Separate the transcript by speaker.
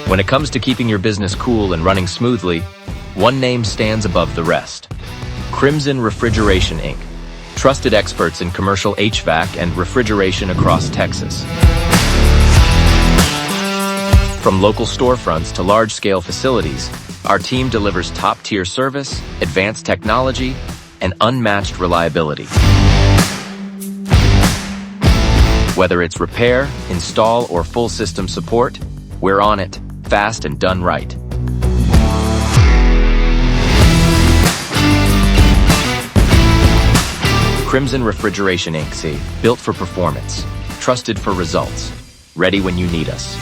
Speaker 1: When it comes to keeping your business cool and running smoothly, one name stands above the rest. Crimson Refrigeration Inc. Trusted experts in commercial HVAC and refrigeration across Texas. From local storefronts to large-scale facilities, our team delivers top-tier service, advanced technology, and unmatched reliability. Whether it's repair, install, or full system support, we're on it, fast and done right. Crimson Refrigeration Inc. Built for performance, trusted for results, ready when you need us.